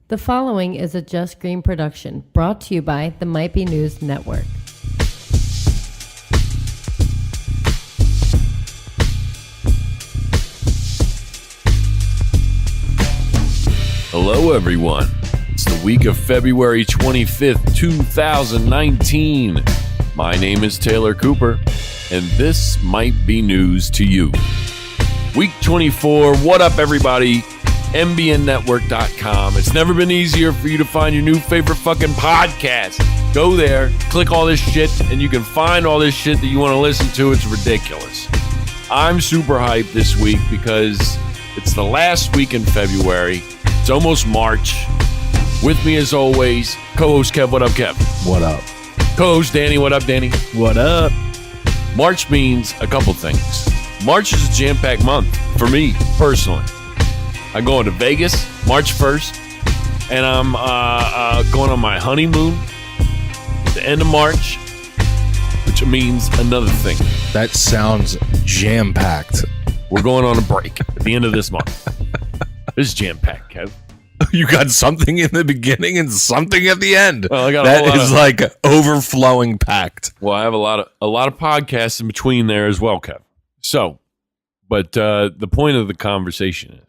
The following is a Just Green production brought to you by the Might Be News Network. Hello, everyone. It's the week of February 25th, 2019. My name is Taylor Cooper, and this might be news to you. Week 24, what up, everybody? MBNnetwork.com. It's never been easier for you to find your new favorite fucking podcast. Go there, click all this shit, and you can find all this shit that you want to listen to. It's ridiculous. I'm super hyped this week because it's the last week in February. It's almost March. With me, as always, co-host Kev. What up, Kev? What up? Co-host Danny. What up, Danny? What up? March means a couple things. March is a jam-packed month for me, personally. I'm going to Vegas March 1st, and I'm going on my honeymoon at the end of March, which means another thing. That sounds jam-packed. We're going on a break at the end of this month. This is jam-packed, Kev. You got something in the beginning and something at the end. Well, I got that is like overflowing packed. Well, I have a lot of podcasts in between there as well, Kev. So, but the point of the conversation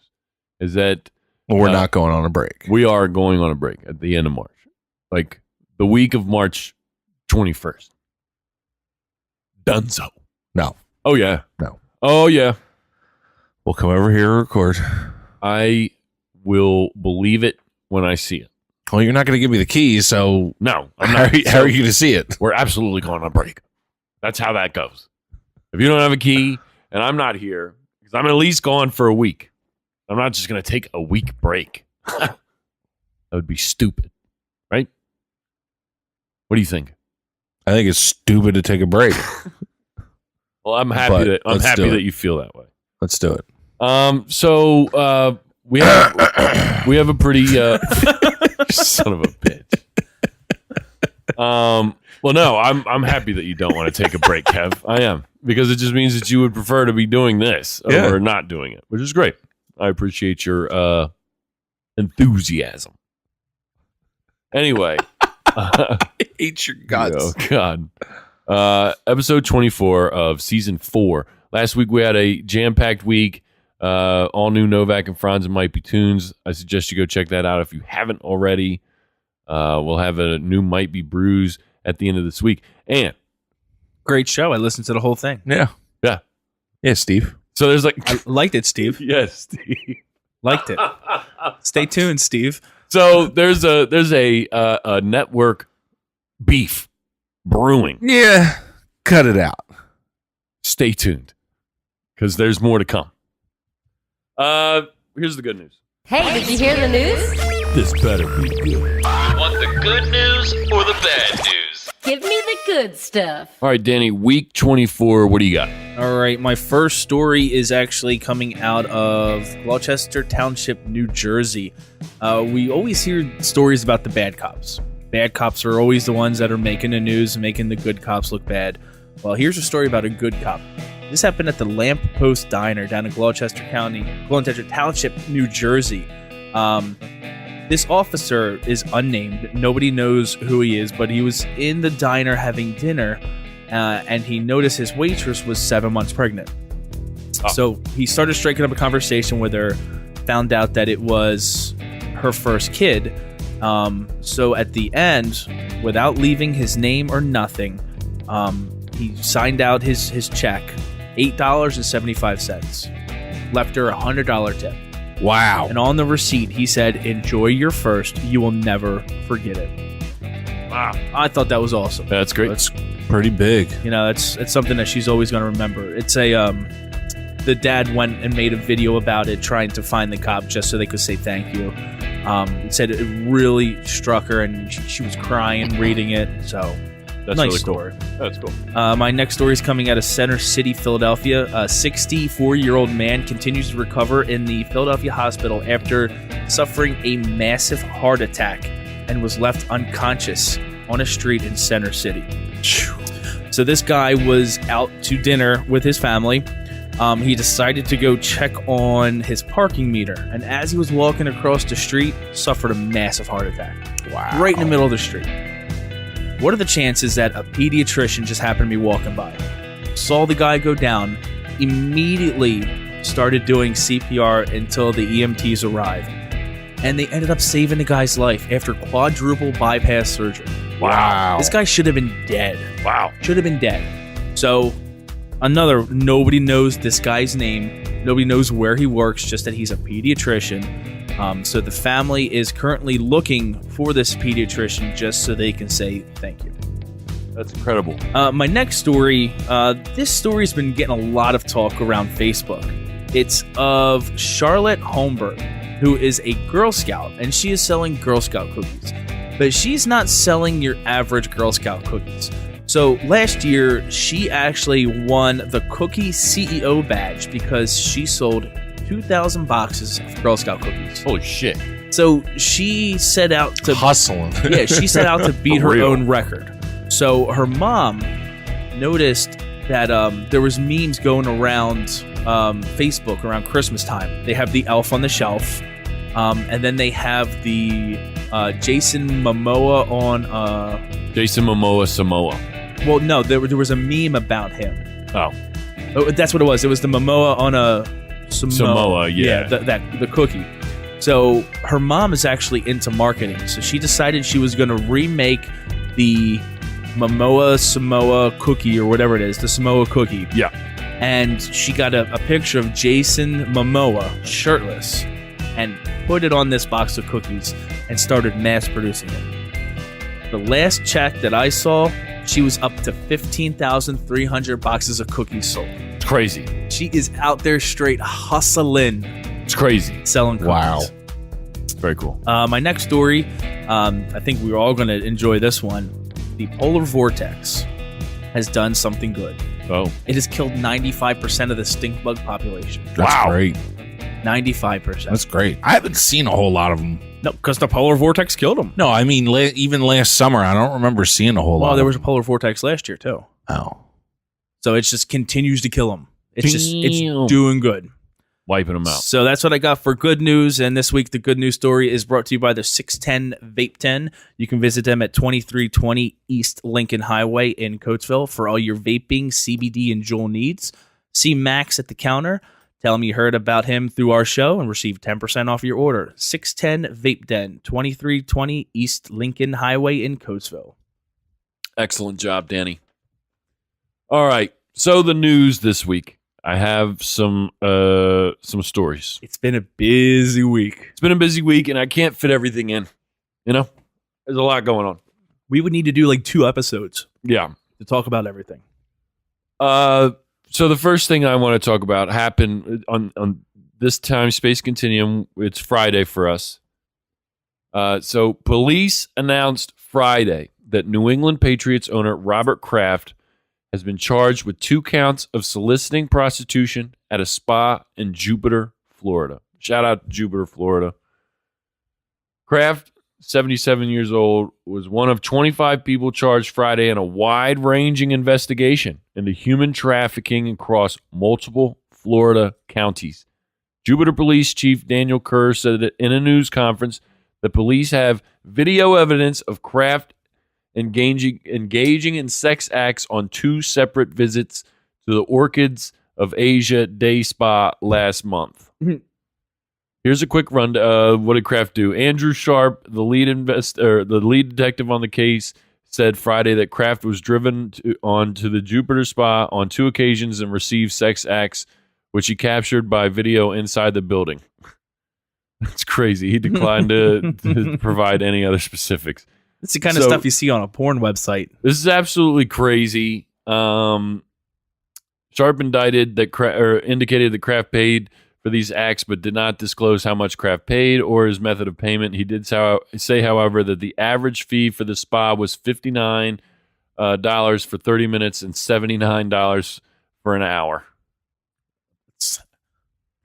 is that we're not going on a break. We are going on a break at the end of March, like the week of March 21st. Dunzo. No. Oh yeah. No. Oh yeah. We'll come over here and record. I will believe it when I see it. Well, you're not going to give me the keys, so no. I'm how not. How are you going to see it? We're absolutely going on a break. That's how that goes. If you don't have a key and I'm not here, because I'm at least gone for a week. I'm not just going to take a week break. That would be stupid, right? What do you think? I think it's stupid to take a break. Well, I'm happy that you feel that way. Let's do it. So we have a pretty son of a bitch. Well, no, I'm happy that you don't want to take a break, Kev. I am, because it just means that you would prefer to be doing this over not doing it, which is great. I appreciate your enthusiasm. Anyway, I hate your guts. Oh God. Episode 24 of season 4. Last week we had a jam-packed week. All new Novak and Franz and Might Be Tunes. I suggest you go check that out if you haven't already. We'll have a new Might Be Brews at the end of this week. And great show. I listened to the whole thing. Yeah, Steve. So there's like I liked it, Steve. Yes, Steve. Liked it. Stay tuned, Steve. So there's a network beef brewing. Yeah, cut it out. Stay tuned, because there's more to come. Here's the good news. Hey, did you hear the news? This better be good. You want the good news or the bad news? Give me the good stuff. All right, Danny, week 24, what do you got? All right, my first story is actually coming out of Gloucester Township, New Jersey. We always hear stories about the bad cops. Bad cops are always the ones that are making the news and making the good cops look bad. Well, here's a story about a good cop. This happened at the Lamp Post Diner down in Gloucester Township, New Jersey. This officer is unnamed. Nobody knows who he is, but he was in the diner having dinner, and he noticed his waitress was 7 months pregnant. Oh. So he started striking up a conversation with her, found out that it was her first kid. So at the end, without leaving his name or nothing, he signed out his check, $8.75, left her a $100 tip. Wow. And on the receipt, he said, "Enjoy your first. You will never forget it." Wow. I thought that was awesome. That's great. That's pretty big. You know, it's something that she's always going to remember. It's the dad went and made a video about it, trying to find the cop just so they could say thank you. It said it really struck her, and she was crying reading it. So that's nice really story. Cool. That's cool. My next story is coming out of Center City, Philadelphia. A 64-year-old man continues to recover in the Philadelphia hospital after suffering a massive heart attack and was left unconscious on a street in Center City. So this guy was out to dinner with his family. He decided to go check on his parking meter, and as he was walking across the street, suffered a massive heart attack. Wow. Right in the middle of the street. What are the chances that a pediatrician just happened to be walking by, saw the guy go down, immediately started doing CPR until the EMTs arrived, and they ended up saving the guy's life after quadruple bypass surgery. Wow. This guy should have been dead. Wow. Should have been dead. So, nobody knows this guy's name. Nobody knows where he works, just that he's a pediatrician. So the family is currently looking for this pediatrician just so they can say thank you. That's incredible. My next story, this story's been getting a lot of talk around Facebook. It's of Charlotte Holmberg, who is a Girl Scout, and she is selling Girl Scout cookies. But she's not selling your average Girl Scout cookies. So last year, she actually won the Cookie CEO badge because she sold 2,000 boxes of Girl Scout cookies. Holy shit. So she set out to Hustling. yeah, she set out to beat For her real. own record. So her mom noticed that there was memes going around Facebook around Christmas time. They have the elf on the shelf, and then they have the Jason Momoa on. Jason Momoa Samoa. Well, no, there was a meme about him. Oh. Oh, that's what it was. It was the Momoa on a Samoa, yeah. the cookie. So her mom is actually into marketing, so she decided she was going to remake the Momoa Samoa cookie or whatever it is, the Samoa cookie. Yeah. And she got a picture of Jason Momoa shirtless and put it on this box of cookies and started mass producing it. The last check that I saw, she was up to 15,300 boxes of cookies sold. It's crazy. She is out there straight hustling, It's crazy. selling cookies. Wow. Very cool. My next story, I think we're all going to enjoy this one. The polar vortex has done something good. Oh. It has killed 95% of the stink bug population. That's Wow. great. 95%. That's great. I haven't seen a whole lot of them. No, because the polar vortex killed them. No, I mean, even last summer, I don't remember seeing a whole lot. Well, there of was a polar vortex last year, too. them. Oh. So it just continues to kill them. It's Damn. doing good. Wiping them out. So that's what I got for good news. And this week, the good news story is brought to you by the 610 Vape 10. You can visit them at 2320 East Lincoln Highway in Coatesville for all your vaping, CBD, and Juul needs. See Max at the counter. Tell him you heard about him through our show and receive 10% off your order. 610 Vape Den, 2320 East Lincoln Highway in Coatesville. Excellent job, Danny. All right. So the news this week. I have some stories. It's been a busy week. It's been a busy week, and I can't fit everything in. You know, there's a lot going on. We would need to do like 2 episodes Yeah. to talk about everything. So the first thing I want to talk about happened on this time space continuum. It's Friday for us. So police announced Friday that New England Patriots owner Robert Kraft has been charged with 2 counts of soliciting prostitution at a spa in Jupiter, Florida. Shout out to Jupiter, Florida. Kraft, 77 years old, was one of 25 people charged Friday in a wide-ranging investigation into human trafficking across multiple Florida counties. Jupiter Police Chief Daniel Kerr said that in a news conference that police have video evidence of Kraft engaging in sex acts on 2 separate visits to the Orchids of Asia Day Spa last month. Here's a quick run. What did Kraft do? Andrew Sharp, the lead detective on the case, said Friday that Kraft was driven onto the Jupiter Spa on 2 occasions and received sex acts, which he captured by video inside the building. That's crazy. He declined to provide any other specifics. It's the kind of stuff you see on a porn website. This is absolutely crazy. Sharp indicated that Kraft paid for these acts, but did not disclose how much Kraft paid or his method of payment. He did say, however, that the average fee for the spa was $59 for 30 minutes and $79 for an hour. It's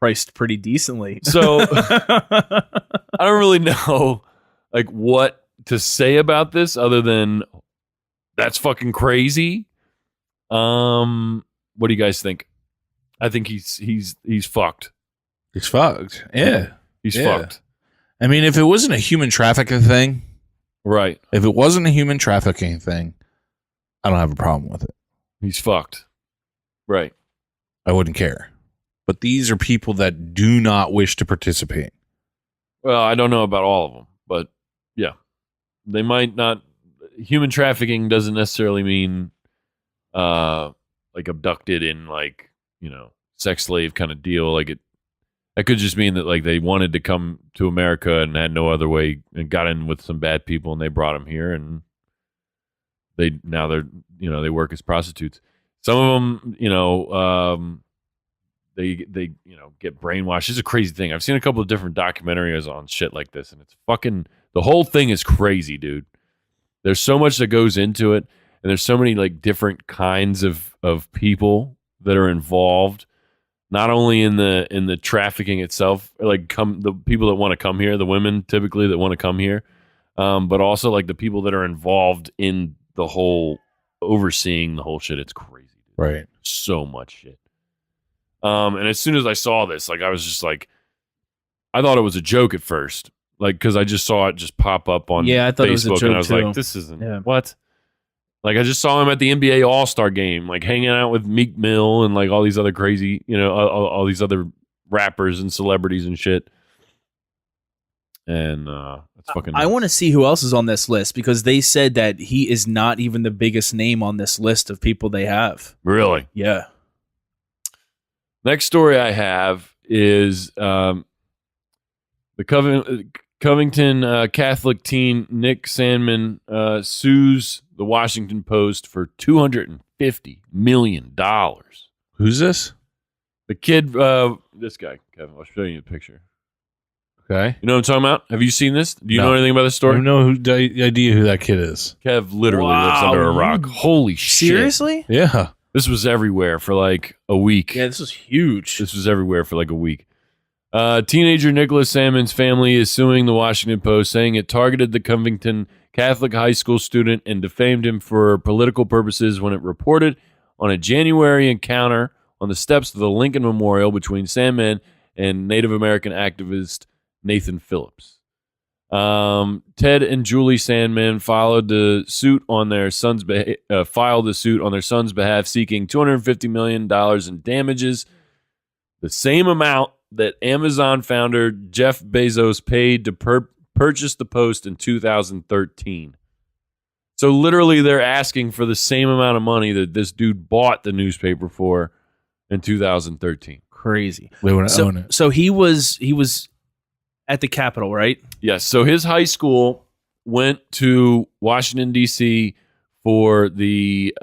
priced pretty decently. So I don't really know like what to say about this other than that's fucking crazy. What do you guys think? I think he's fucked. He's fucked. Yeah. He's Yeah. fucked. I mean, if it wasn't a human trafficking thing, Right. if it wasn't a human trafficking thing, I don't have a problem with it. He's fucked. Right. I wouldn't care. But these are people that do not wish to participate. Well, I don't know about all of them, but yeah, they might not. Human trafficking doesn't necessarily mean like abducted in like, you know, sex slave kind of deal. Like that could just mean that like they wanted to come to America and had no other way and got in with some bad people and they brought them here and they're they work as prostitutes. Some of them, they get brainwashed. It's a crazy thing. I've seen a couple of different documentaries on shit like this, and it's fucking, the whole thing is crazy, dude. There's so much that goes into it, and there's so many like different kinds of people that are involved, not only in the trafficking itself, like the people that want to come here, the women typically that want to come here, but also like the people that are involved in the whole overseeing the whole shit. It's crazy, dude. Right. So much shit. And as soon as I saw this, like I was just like, I thought it was a joke at first, like because I just saw it just pop up on I thought Facebook, it was a joke and I was too. like, this isn't what. Like I just saw him at the NBA All-Star game, like hanging out with Meek Mill and like all these other crazy, all these other rappers and celebrities and shit. And it's fucking. I want to see who else is on this list because they said that he is not even the biggest name on this list of people they have. Really. Yeah. Next story I have is the Covington Catholic teen Nick Sandman sues the Washington Post for $250 million. Who's this? The kid, this guy, Kevin, I'll show you a picture. Okay. You know what I'm talking about? Have you seen this? Do you know anything about this I story? don't know idea who that kid is. Kev literally lives under a rock. Holy shit. Seriously? Yeah. This was everywhere for like a week. Yeah, this was huge. This was everywhere for like a week. Teenager Nicholas Salmon's family is suing the Washington Post, saying it targeted the Covington Catholic high school student and defamed him for political purposes when it reported on a January encounter on the steps of the Lincoln Memorial between Sandman and Native American activist Nathan Phillips. Ted and Julie Sandman filed the suit on their son's behalf, seeking $250 million in damages, the same amount that Amazon founder Jeff Bezos paid to purchase the Post in 2013. So literally, they're asking for the same amount of money that this dude bought the newspaper for in 2013. Crazy. They want to own it. So he was at the Capitol, right? Yes. So his high school went to Washington, D.C. for the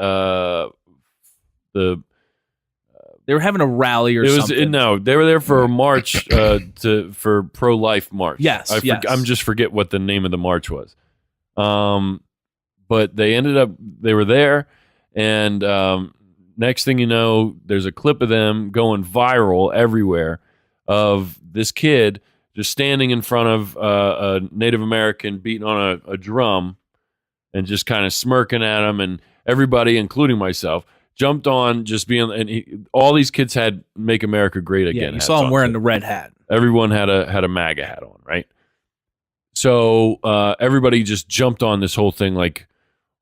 They were having a rally or something. No, they were there for a march for pro-life march. Yes, I'm just forget what the name of the march was. But they were there, and next thing you know, there's a clip of them going viral everywhere of this kid just standing in front of a Native American beating on a drum and just kind of smirking at him, and everybody, including myself, jumped on just being, and all these kids had "Make America Great Again." Yeah, you hats saw him on. wearing the red hat. Everyone had a MAGA hat on, right? So everybody just jumped on this whole thing like,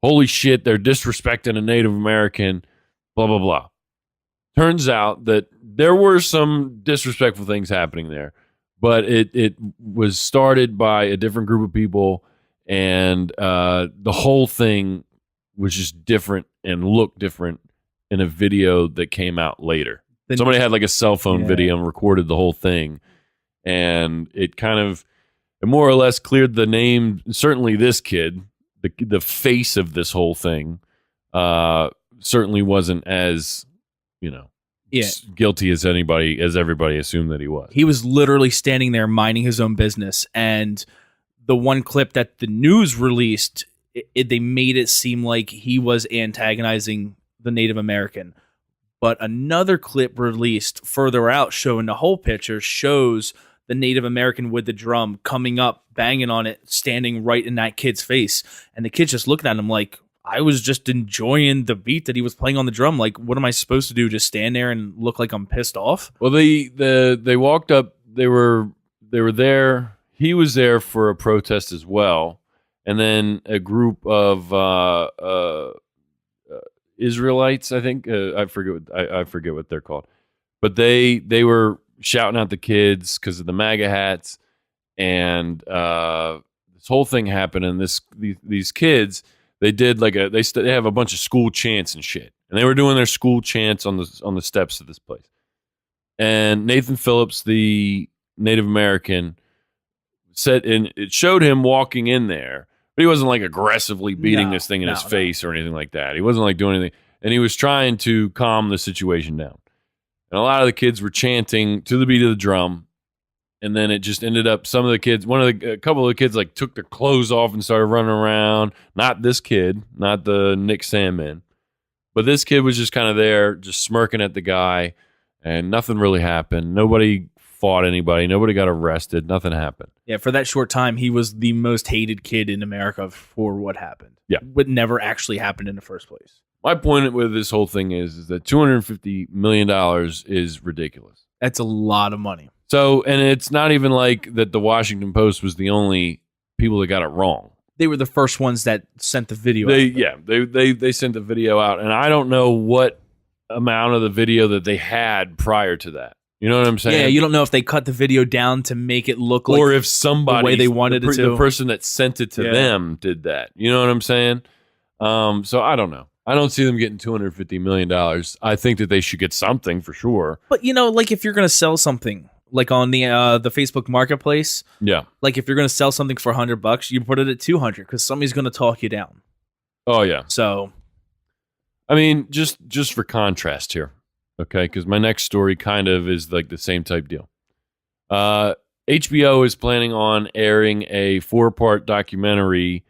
holy shit, they're disrespecting a Native American, blah, blah, blah. Turns out that there were some disrespectful things happening there, but it was started by a different group of people, and the whole thing was just different and looked different in a video that came out later. Somebody had like a cell phone video and recorded the whole thing, and it more or less cleared the name. Certainly this kid, the face of this whole thing, certainly wasn't as, guilty as everybody assumed that he was. He was literally standing there minding his own business, and the one clip that the news released, they made it seem like he was antagonizing the Native American. But another clip released further out showing the whole picture shows the Native American with the drum coming up, banging on it, standing right in that kid's face. And the kid's just looking at him like, I was just enjoying the beat that he was playing on the drum. Like, what am I supposed to do? Just stand there and look like I'm pissed off? Well, they walked up. They were there. He was there for a protest as well, and then a group of Israelites. I think I forget what they're called, but they were shouting at the kids because of the MAGA hats, and this whole thing happened. And these kids, they did like they have a bunch of school chants and shit, and they were doing their school chants on the steps of this place. And Nathan Phillips, the Native American, said, and it showed him walking in there, but he wasn't like aggressively beating this thing in his face or anything like that. He wasn't like doing anything, and he was trying to calm the situation down. And a lot of the kids were chanting to the beat of the drum, and then it just ended up some of the kids, a couple of the kids like took their clothes off and started running around. Not this kid, not the Nick Sandman, but this kid was just kind of there, just smirking at the guy, and nothing really happened. Nobody fought anybody. Nobody got arrested. Nothing happened. Yeah, for that short time, he was the most hated kid in America for what happened. Yeah. What never actually happened in the first place. My point with this whole thing is that $250 million is ridiculous. That's a lot of money. So, and it's not even like that the Washington Post was the only people that got it wrong. They were the first ones that sent the video out. They sent the video out, and I don't know what amount of the video that they had prior to that. You know what I'm saying? Yeah, you don't know if they cut the video down to make it look like, or if somebody, the way they wanted it to. The person that sent it to them did that. You know what I'm saying? So I don't know. I don't see them getting $250 million. I think that they should get something for sure. But like if you're going to sell something, like on the Facebook Marketplace, yeah, like if you're going to sell something for $100, you put it at $200 because somebody's going to talk you down. Oh yeah. So, I mean, just for contrast here. Okay, because my next story kind of is like the same type deal. HBO is planning on airing a 4-part documentary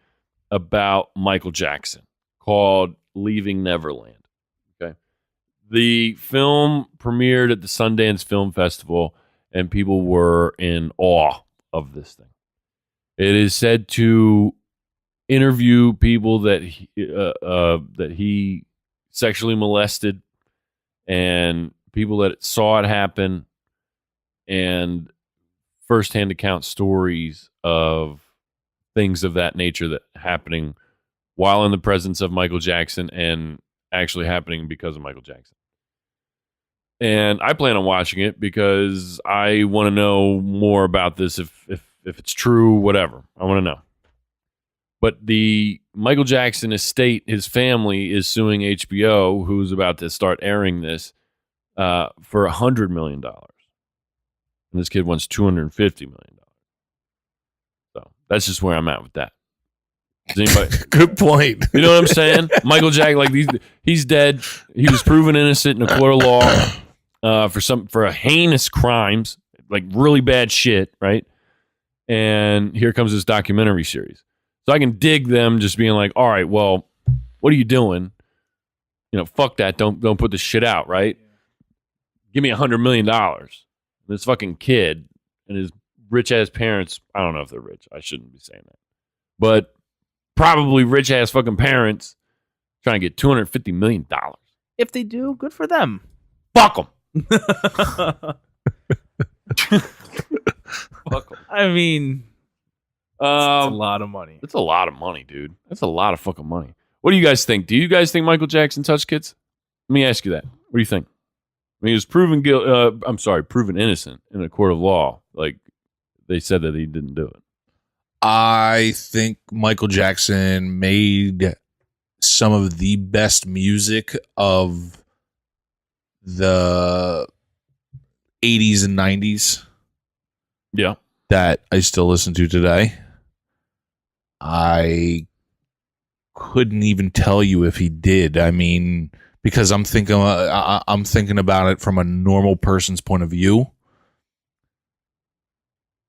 about Michael Jackson called Leaving Neverland. Okay. The film premiered at the Sundance Film Festival, and people were in awe of this thing. It is said to interview people that he sexually molested, and people that saw it happen, and firsthand account stories of things of that nature that happening while in the presence of Michael Jackson and actually happening because of Michael Jackson. And I plan on watching it because I want to know more about this. If it's true, whatever, I want to know. But the Michael Jackson estate, his family is suing HBO, who's about to start airing this, for $100 million. And this kid wants $250 million. So that's just where I'm at with that. Does anybody? Good point. You know what I'm saying? Michael Jackson, like he's dead. He was proven innocent in a court of law for a heinous crimes, like really bad shit, right? And here comes this documentary series. So I can dig them just being like, all right, well, what are you doing? Fuck that. Don't put this shit out, right? Give me $100 million. This fucking kid and his rich ass parents. I don't know if they're rich. I shouldn't be saying that, but probably rich ass fucking parents trying to get $250 million. if they do, good for them. Fuck them. Fuck them. I mean, it's a lot of money. That's a lot of money, dude. That's a lot of fucking money. What do you guys think? Do you guys think Michael Jackson touched kids? Let me ask you that. What do you think? I mean, he was proven innocent in a court of law. Like, they said that he didn't do it. I think Michael Jackson made some of the best music of the 80s and 90s. Yeah. That I still listen to today. I couldn't even tell you if he did. I mean, because I'm thinking about it from a normal person's point of view.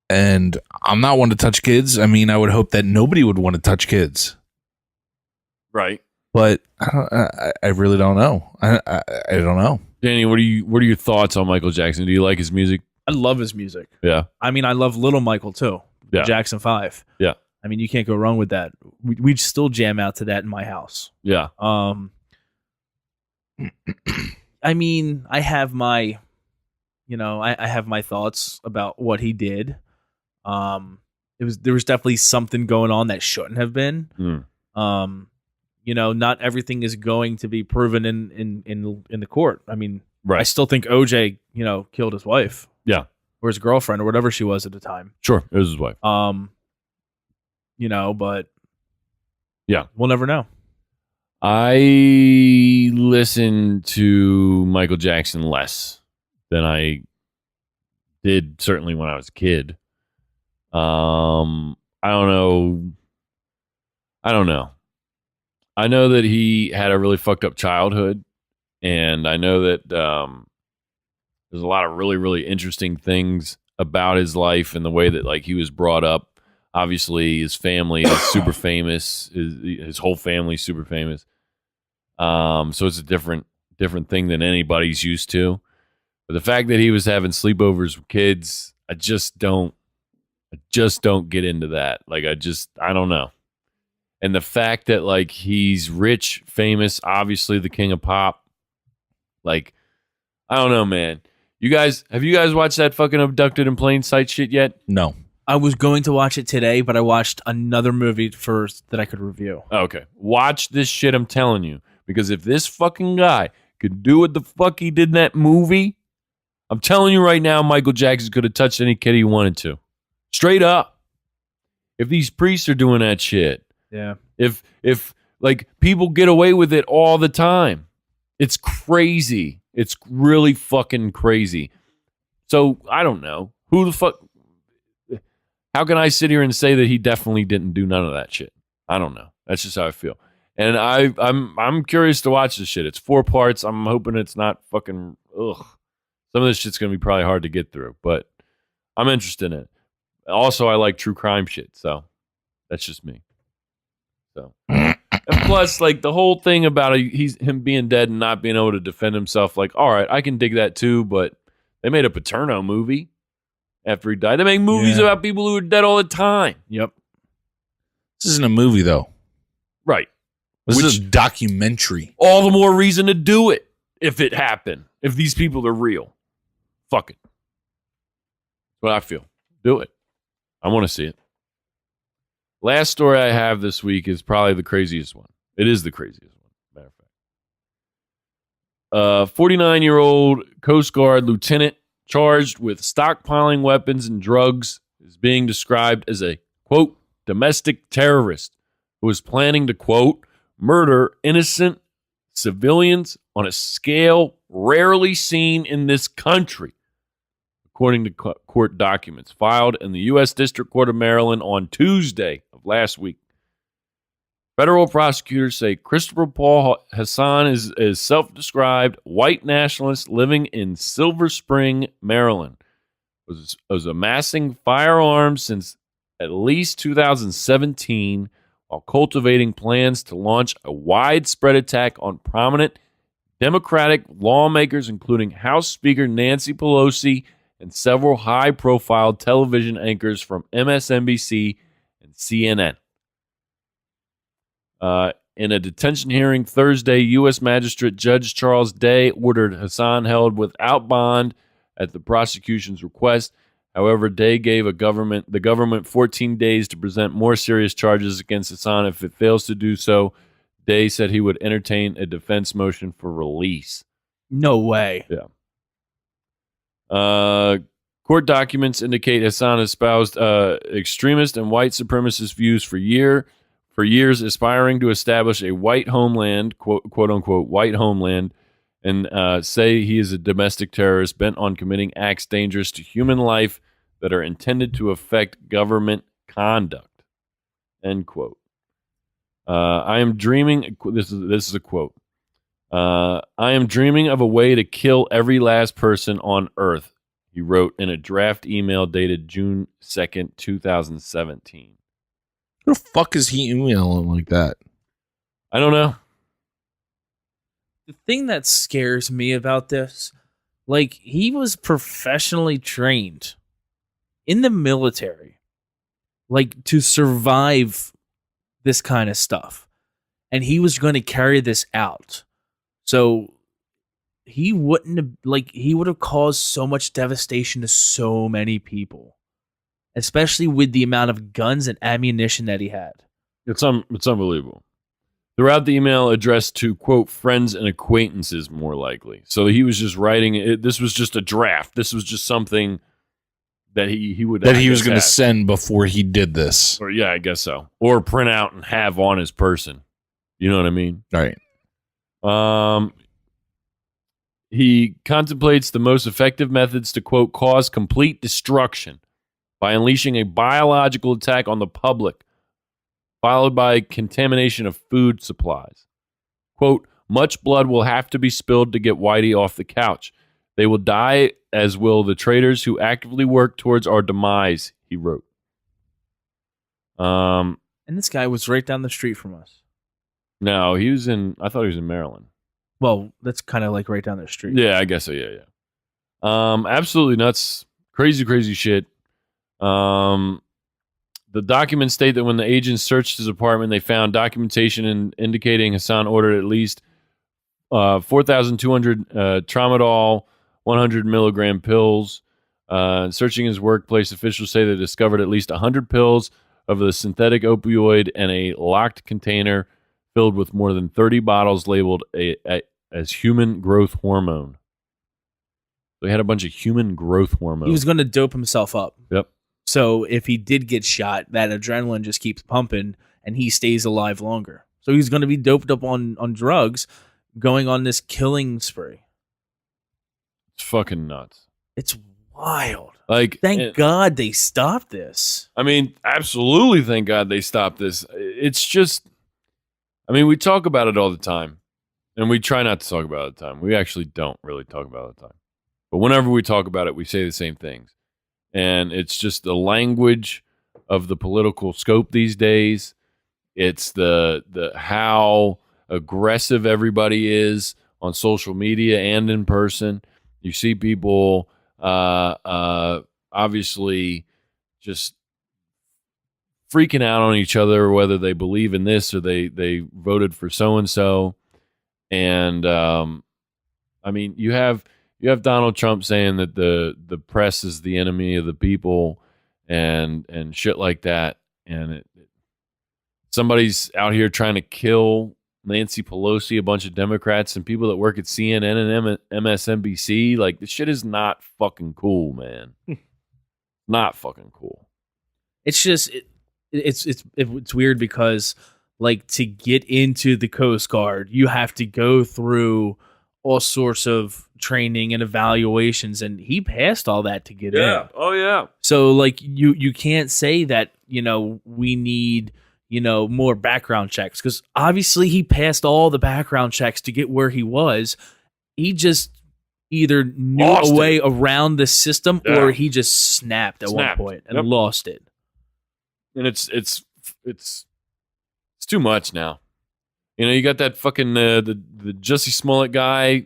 And I'm not one to touch kids. I mean, I would hope that nobody would want to touch kids. Right. But I really don't know. I don't know. Danny, what are your thoughts on Michael Jackson? Do you like his music? I love his music. Yeah. I mean, I love Little Michael too. Yeah. Jackson 5. Yeah. I mean, you can't go wrong with that. We'd still jam out to that in my house. Yeah. I mean, I have my, I have my thoughts about what he did. There was definitely something going on that shouldn't have been. Not everything is going to be proven in the court. I mean, I still think OJ, killed his wife. Yeah. Or his girlfriend or whatever she was at the time. Sure. It was his wife. But yeah, we'll never know. I listen to Michael Jackson less than I did certainly when I was a kid. I don't know. I know that he had a really fucked up childhood, and I know that there's a lot of really, really interesting things about his life and the way that like he was brought up. Obviously, his family is super famous. His whole family's super famous. So it's a different thing than anybody's used to. But the fact that he was having sleepovers with kids, I just don't get into that. Like I don't know. And the fact that like he's rich, famous, obviously the king of pop. Like, I don't know, man. Have you guys watched that fucking Abducted in Plain Sight shit yet? No. I was going to watch it today, but I watched another movie first that I could review. Okay. Watch this shit, I'm telling you. Because if this fucking guy could do what the fuck he did in that movie, I'm telling you right now, Michael Jackson could have touched any kid he wanted to. Straight up. If these priests are doing that shit. Yeah. If like people get away with it all the time. It's crazy. It's really fucking crazy. So, I don't know. Who the fuck... How can I sit here and say that he definitely didn't do none of that shit? I don't know. That's just how I feel. And I'm curious to watch this shit. It's 4 parts. I'm hoping it's not fucking ugh. Some of this shit's gonna be probably hard to get through, but I'm interested in it. Also, I like true crime shit, so that's just me. So, and plus, like the whole thing about him being dead and not being able to defend himself. Like, all right, I can dig that too, but they made a Paterno movie. After he died, they make movies about people who are dead all the time. Yep. This isn't a movie, though. Right. This is a documentary. All the more reason to do it if it happened. If these people are real. Fuck it. That's what I feel. Do it. I want to see it. Last story I have this week is probably the craziest one. It is the craziest one, matter of fact. 49-year-old Coast Guard lieutenant charged with stockpiling weapons and drugs is being described as a, quote, domestic terrorist who is planning to, quote, murder innocent civilians on a scale rarely seen in this country, according to court documents filed in the U.S. District Court of Maryland on Tuesday of last week. Federal prosecutors say Christopher Paul Hassan is self-described white nationalist living in Silver Spring, Maryland. Was amassing firearms since at least 2017 while cultivating plans to launch a widespread attack on prominent Democratic lawmakers, including House Speaker Nancy Pelosi and several high-profile television anchors from MSNBC and CNN. In a detention hearing Thursday, U.S. Magistrate Judge Charles Day ordered Hassan held without bond at the prosecution's request. However, Day gave the government 14 days to present more serious charges against Hassan. If it fails to do so, Day said he would entertain a defense motion for release. No way. Yeah. Court documents indicate Hassan espoused extremist and white supremacist views for years, aspiring to establish a white homeland, quote unquote, white homeland, and say he is a domestic terrorist bent on committing acts dangerous to human life that are intended to affect government conduct. End quote. I am dreaming. This is a quote. I am dreaming of a way to kill every last person on Earth, he wrote in a draft email dated June 2nd, 2017. Who the fuck is he emailing like that? I don't know. The thing that scares me about this, like, he was professionally trained in the military. like to survive this kind of stuff. And he was going to carry this out. So he wouldn't have, he would have caused so much devastation to so many people, especially with the amount of guns and ammunition that he had. It's unbelievable. Throughout the email addressed to, quote, friends and acquaintances, more likely. So he was just writing it. This was just a draft. This was just something that he would That he was going to send before he did this. Or yeah, I guess so. Or print out and have on his person. You know what I mean? Right. He contemplates the most effective methods to, quote, cause complete destruction by unleashing a biological attack on the public, followed by contamination of food supplies. Quote, much blood will have to be spilled to get Whitey off the couch. They will die, as will the traitors who actively work towards our demise, he wrote. And this guy was right down the street from us. No, I thought he was in Maryland. Well, that's kind of like right down the street. Yeah, I guess so. Yeah. Absolutely nuts. Crazy shit. The documents state that when the agents searched his apartment, they found documentation indicating Hassan ordered at least 4,200 tramadol, 100 milligram pills. Searching his workplace, officials say they discovered at least 100 pills of the synthetic opioid and a locked container filled with more than 30 bottles labeled as human growth hormone. They had a bunch of human growth hormone. He was going to dope himself up. Yep. So if he did get shot, that adrenaline just keeps pumping and he stays alive longer. So he's going to be doped up on drugs going on this killing spree. It's fucking nuts. It's wild. Thank God they stopped this. I mean, absolutely thank God they stopped this. It's just, we talk about it all the time. And we try not to talk about it all the time. We actually don't really talk about it all the time. But whenever we talk about it, we say the same things. And it's just the language of the political scope these days. It's the how aggressive everybody is on social media and in person. You see people obviously just freaking out on each other, whether they believe in this or they voted for so-and-so. And you have Donald Trump saying that the press is the enemy of the people and shit like that. And somebody's out here trying to kill Nancy Pelosi, a bunch of Democrats, and people that work at CNN and MSNBC. Like, this shit is not fucking cool, man. Not fucking cool. It's just it's weird because to get into the Coast Guard, you have to go through all sorts of training and evaluations, and he passed all that to get in. Oh yeah. So you can't say that we need more background checks, because obviously he passed all the background checks to get where he was. He just either knew a way around the system or he just snapped at one point and lost it. And it's too much now. You got that fucking the Jussie Smollett guy.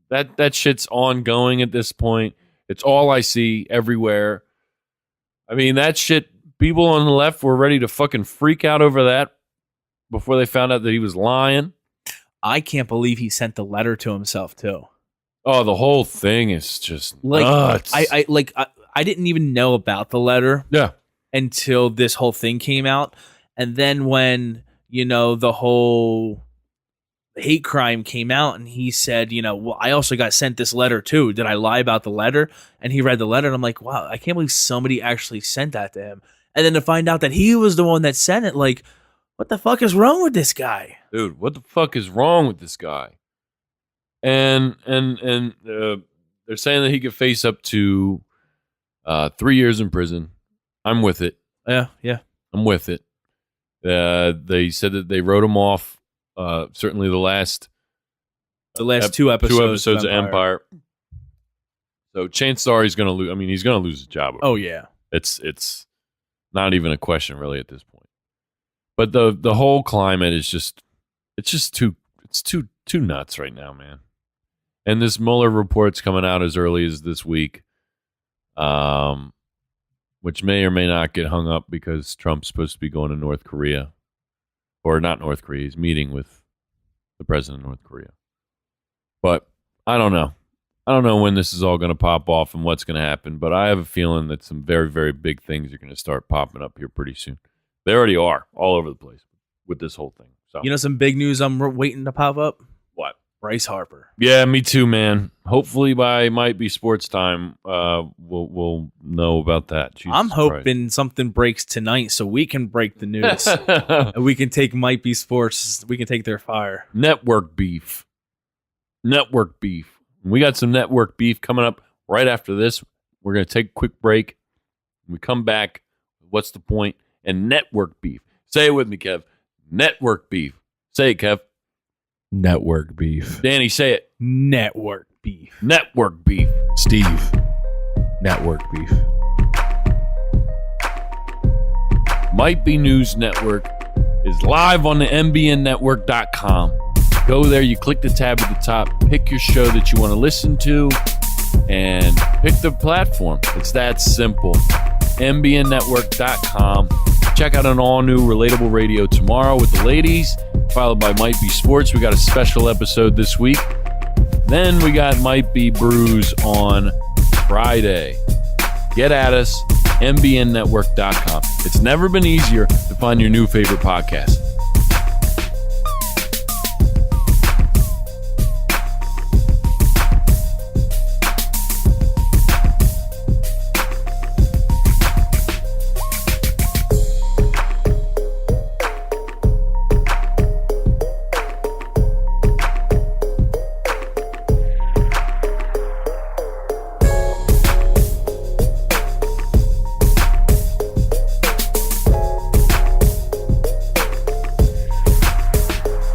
That shit's ongoing at this point. It's all I see everywhere. That shit. People on the left were ready to fucking freak out over that before they found out that he was lying. I can't believe he sent the letter to himself too. Oh, the whole thing is just nuts. I didn't even know about the letter. Yeah. Until this whole thing came out. And then when, the whole hate crime came out and he said, well, I also got sent this letter too. Did I lie about the letter? And he read the letter and I'm like, wow, I can't believe somebody actually sent that to him. And then to find out that he was the one that sent it, what the fuck is wrong with this guy? Dude, what the fuck is wrong with this guy? And they're saying that he could face up to 3 years in prison. I'm with it. Yeah. I'm with it. They said that they wrote him off. Certainly the last two episodes of Empire. So chances are he's going to lose. He's going to lose his job. Oh yeah. It's not even a question really at this point. But the whole climate is it's too nuts right now, man. And this Mueller report's coming out as early as this week. which may or may not get hung up because Trump's supposed to be going to North Korea. Or not North Korea. He's meeting with the president of North Korea. But I don't know. I don't know when this is all going to pop off and what's going to happen, but I have a feeling that some very, very big things are going to start popping up here pretty soon. They already are all over the place with this whole thing. So You know some big news I'm waiting to pop up? what? Bryce Harper. Yeah, me too, man. Hopefully by might be sports time, we'll know about that. Jesus I'm Christ. hoping something breaks tonight so we can break the news. And we can take Might Be Sports. We can take their fire. Network beef. Network beef. We got some network beef coming up right after this. We're going to take a quick break. When we come back, what's the point? And network beef. Say it with me, Kev. Network beef. Say it, Kev. Network beef. Danny, say it. Network beef. Network beef. Steve. Network beef. Might Be News Network is live on the mbnnetwork.com. Go there, you click the tab at the top, pick your show that you want to listen to, and pick the platform. It's that simple. mbnnetwork.com. Check out an all-new Relatable Radio tomorrow with the ladies, followed by Might Be Sports. We got a special episode this week. Then we got Might Be Brews on Friday. Get at us, mbnnetwork.com. It's never been easier to find your new favorite podcast.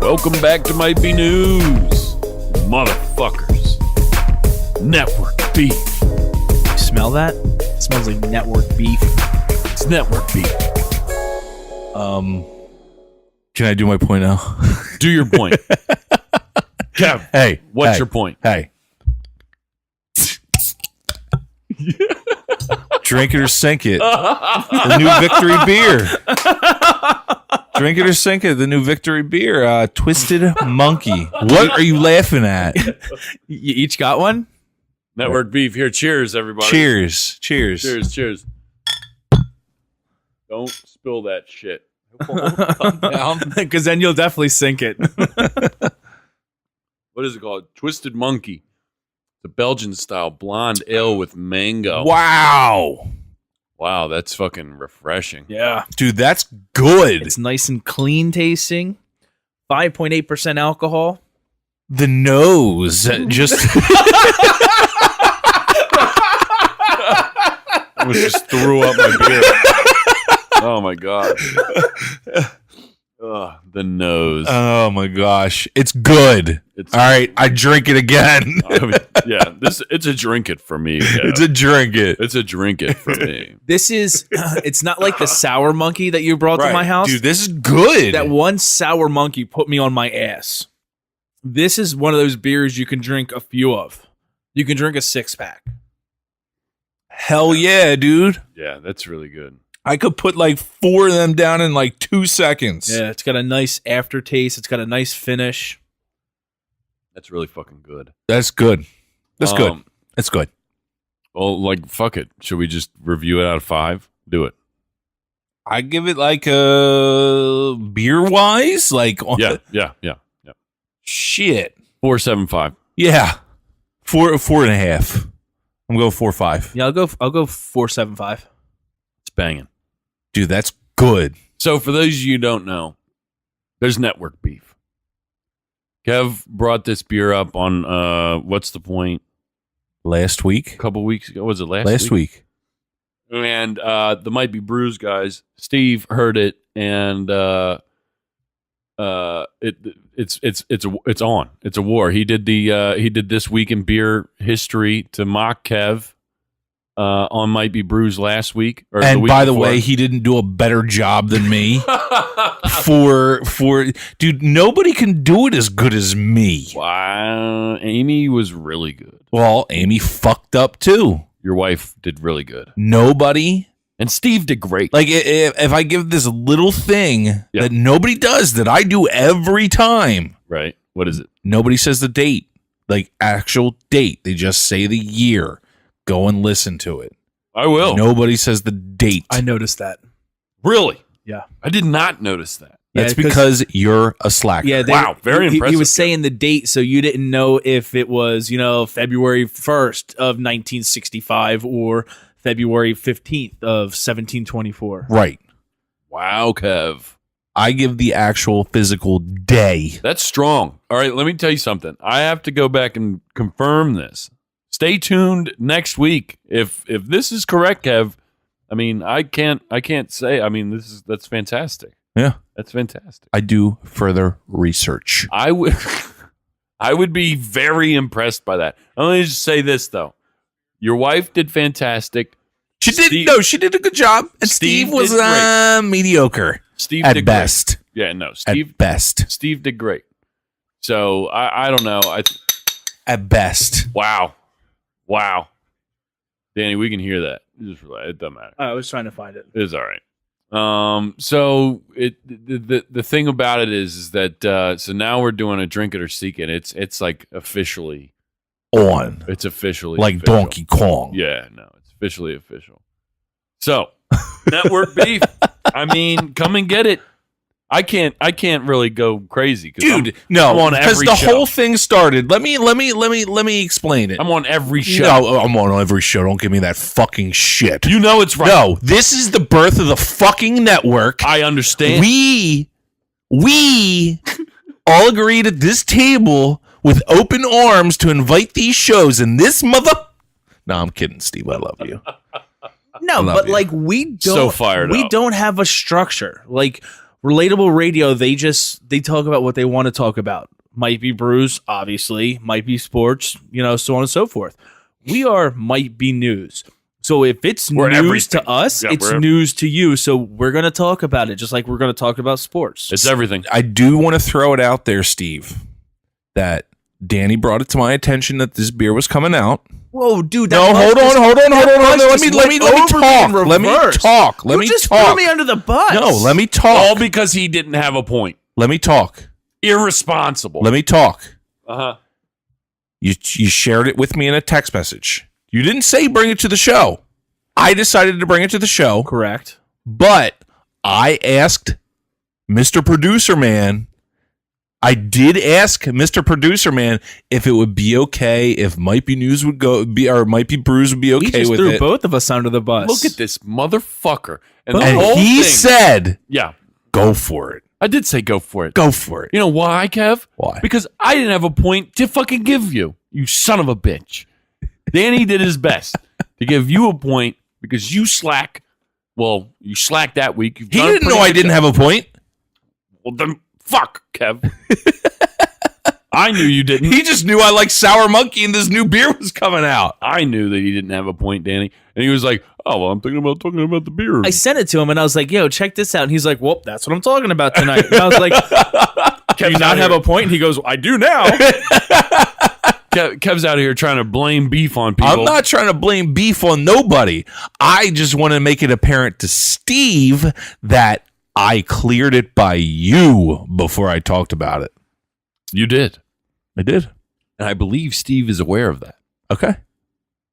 Welcome back to Might Be News, motherfuckers. Network beef. You smell that? It smells like network beef. It's network beef. Can I do my point now? Do your point. Kev, Hey, what's hey, your point? Hey. Drink it or sink it. The new Victory beer. Drink it or sink it. The new Victory beer. Twisted Monkey. What are you laughing at? You each got one? Network beef here. Cheers, everybody. Cheers. Cheers. Cheers, cheers. Don't spill that shit. Because then you'll definitely sink it. What is it called? Twisted Monkey. The Belgian style blonde ale with mango. Wow. Wow, that's fucking refreshing. Yeah. Dude, that's good. It's nice and clean tasting. 5.8% alcohol. The nose just I almost just threw up my beer. Oh my god. Ugh, the nose. oh my gosh. It's good. It's All right, I drink it again. I mean, yeah, it's a drink it for me. Kev. It's a drink it. It's a drink it for me. This is, it's not like the sour monkey that you brought to my house. Dude, this is good. That one sour monkey put me on my ass. This is one of those beers you can drink a few of. You can drink a 6-pack. Hell yeah, dude. Yeah, that's really good. I could put like 4 of them down in like 2 seconds. Yeah, it's got a nice aftertaste. It's got a nice finish. That's really fucking good. That's good. That's good. Um, That's good. Well, like, fuck it. Should we just review it out of 5? Do it. I give it like beer wise, like Yeah. shit. 4.75. Yeah, 4.5. I'm going 4.5. Yeah, I'll go 4.75. It's banging. Dude, that's good. So for those of you who don't know, there's network beef. Kev brought this beer up on What's the Point? Last week. A couple weeks ago. Was it Last week. And the Might Be Brews guys, Steve heard it, and it's on. It's a war. He did This Week in Beer History to mock Kev on Might Be Brews last week. Or And week by the before. way, he didn't do a better job than me. for dude, nobody can do it as good as me. Wow, Amy was really good. Well, Amy fucked up too. Your wife did really good. Nobody And Steve did great. Like if I give this little thing that nobody does that I do every time. Right. What is it? Nobody says the date, like actual date. They just say the year. Go and listen to it. I will. Nobody says the date. I noticed that. Really? Yeah. I did not notice that. That's because you're a slacker. Yeah, wow, very impressive. He was saying the date, so you didn't know if it was, February 1st of 1965 or February 15th of 1724. Right. Wow, Kev. I give the actual physical day. That's strong. All right, let me tell you something. I have to go back and confirm this. Stay tuned next week. If this is correct, Kev, I mean, I can't say. I mean, that's fantastic. Yeah. That's fantastic. I do further research. I would be very impressed by that. Let me just say this though. Your wife did fantastic. She did a good job. And Steve was mediocre. Steve at did best. Great. Yeah, no, Steve at best. Steve did great. So I don't know. At best. Wow. Danny, we can hear that. It doesn't matter. I was trying to find it. It's all right. So the thing about it is that so now we're doing a drink it or seek it. It's like officially on. It's officially like official. Donkey Kong. Yeah, no, it's officially official. So network beef. I mean, come and get it. I can't really go crazy, dude. I'm on every the show. whole thing started. Let me explain it. I'm on every show. No, I'm on every show. Don't give me that fucking shit. You know it's right. No, this is the birth of the fucking network. I understand. We all agreed at this table with open arms to invite these shows, and this mother. No, I'm kidding, Steve. I love you. No, but you. Like we don't. So fired we up. don't have a structure. Like Relatable Radio, they talk about what they want to talk about. Might be brews, obviously. Might be sports, so on and so forth. We are Might Be News. So if it's news to us, it's news to you. So we're going to talk about it, just like we're going to talk about sports. It's everything. I do want to throw it out there, Steve, that Danny brought it to my attention that this beer was coming out. Whoa, dude! No, hold on. Let me talk. Let me just talk. threw me under the bus. No, let me talk. All because he didn't have a point. Let me talk. Irresponsible. Let me talk. Uh-huh. You shared it with me in a text message. You didn't say bring it to the show. I decided to bring it to the show. Correct. But I asked Mr. Producer Man. I did ask Mr. Producer Man if it would be okay if Might Be News would or Might Be Brews would be okay he just with threw it. Both of us under the bus. Look at this motherfucker. And he said, "Yeah, go for it." I did say go for it. Go for it. You know why, Kev? Why? Because I didn't have a point to fucking give you. You son of a bitch. Danny did his best to give you a point because you slack. Well, you slacked that week. He didn't know I didn't have a point. Well, then fuck, Kev. I knew you didn't. He just knew I liked Sour Monkey and this new beer was coming out. I knew that he didn't have a point, Danny. And he was like, oh, well, I'm thinking about talking about the beer. I sent it to him and I was like, yo, check this out. And he's like, well, that's what I'm talking about tonight. And I was like, can you not have a point? And he goes, I do now. Kev's out of here trying to blame beef on people. I'm not trying to blame beef on nobody. I just want to make it apparent to Steve that I cleared it by you before I talked about it. You did. I did. And I believe Steve is aware of that. Okay.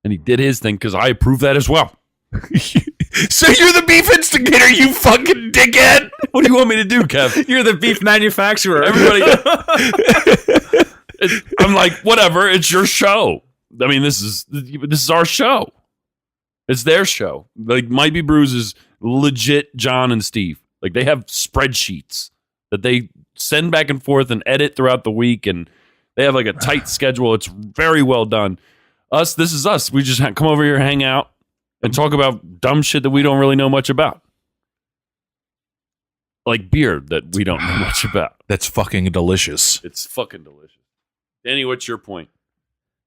And he did his thing because I approve that as well. So you're the beef instigator, you fucking dickhead. What do you want me to do, Kev? You're the beef manufacturer. Everybody. I'm like, whatever. It's your show. I mean, this is our show. It's their show. Like, Might Be Brews is legit John and Steve. Like, they have spreadsheets that they send back and forth and edit throughout the week, and they have like a tight schedule. It's very well done. Us, this is us. We just come over here, hang out, and talk about dumb shit that we don't really know much about. Like beer that we don't know much about. That's fucking delicious. It's fucking delicious. Danny, what's your point?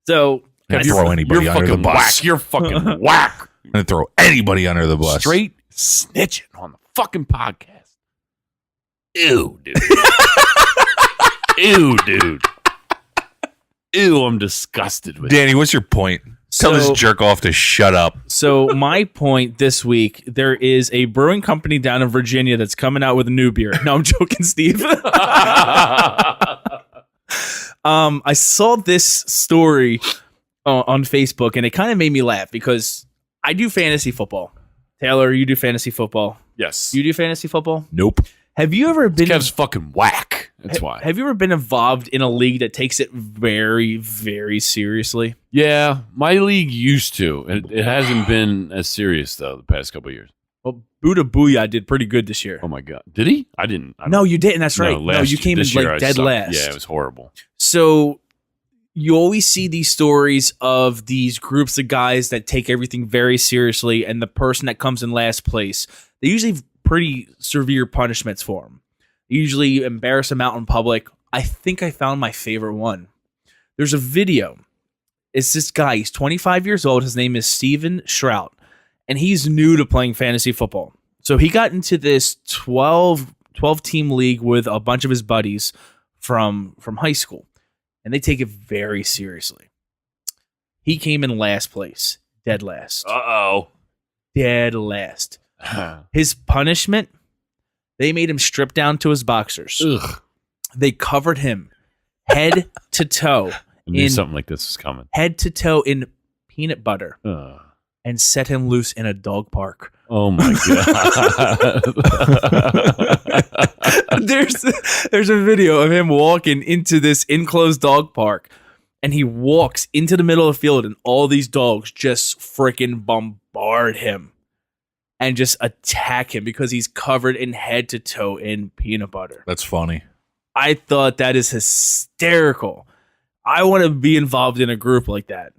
So, I'm throw anybody under the bus. Whack. You're fucking whack. I'm gonna throw anybody under the bus. Straight snitching on the fucking podcast. Ew, dude. Ew, dude. Ew, I'm disgusted with Danny, what's your point? Tell this jerk off to shut up. So my point this week, there is a brewing company down in Virginia that's coming out with a new beer. No, I'm joking, Steve. I saw this story on Facebook, and it kind of made me laugh because I do fantasy football. Taylor, you do fantasy football. Yes. You do fantasy football? Nope. Have you ever been... Kev's fucking whack. That's why. Have you ever been involved in a league that takes it very, very seriously? Yeah, my league used to. It hasn't been as serious, though, the past couple of years. Well, Buddha Booyah did pretty good this year. Oh, my God. Did he? I didn't. No, you didn't. That's right. No, you came in like dead last. Yeah, it was horrible. So you always see these stories of these groups of guys that take everything very seriously, and the person that comes in last place, they usually have pretty severe punishments for them. They usually embarrass them out in public. I think I found my favorite one. There's a video. It's this guy. He's 25 years old. His name is Steven Shrout, and he's new to playing fantasy football. So he got into this 12-team league with a bunch of his buddies from high school, and they take it very seriously. He came in last place, dead last. Uh-oh. Dead last. His punishment, they made him strip down to his boxers. Ugh. They covered him head to toe. I knew something like this was coming. Head to toe in peanut butter Ugh. and set him loose in a dog park. Oh, my God. There's a video of him walking into this enclosed dog park, and he walks into the middle of the field, and all these dogs just freaking bombard him and just attack him because he's covered in head to toe in peanut butter. That's funny. I thought that is hysterical. I want to be involved in a group like that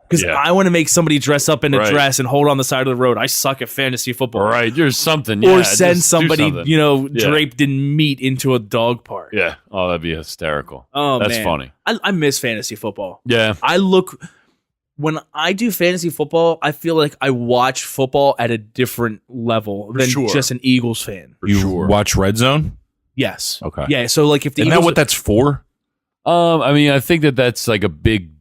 because I want to make somebody dress up in a dress and hold on the side of the road. I suck at fantasy football. Right, there's something. Or Yeah, send just do somebody, something. draped in meat into a dog park. Yeah. Oh, that'd be hysterical. Oh, That's man. funny. I miss fantasy football. Yeah. When I do fantasy football, I feel like I watch football at a different level than sure. just an Eagles fan. You watch Red Zone? Yes. Okay. Yeah. So like if the Isn't Eagles that what that's for? I mean, I think that's like a big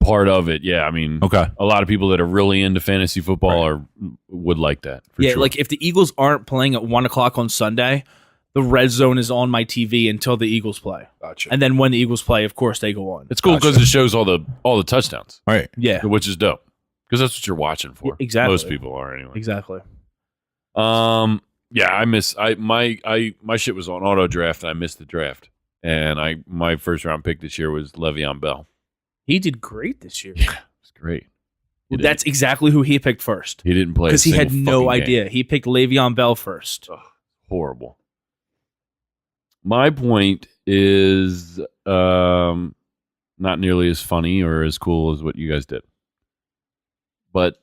part of it. Yeah. I mean, Okay. a lot of people that are really into fantasy football would like that. For sure. like if the Eagles aren't playing at 1:00 on Sunday, the Red Zone is on my TV until the Eagles play. Gotcha. And then when the Eagles play, of course they go on. It's cool because it shows all the touchdowns, All right. Yeah. which is dope because that's what you're watching for. Yeah, exactly. Most people are anyway. Exactly. Yeah, my shit was on auto draft and I missed the draft. And my first round pick this year was Le'Veon Bell. He did great this year. Yeah, it's great. That's exactly who he picked first. He didn't play Because he had single no fucking idea. game. He picked Le'Veon Bell first. Horrible. My point is not nearly as funny or as cool as what you guys did. But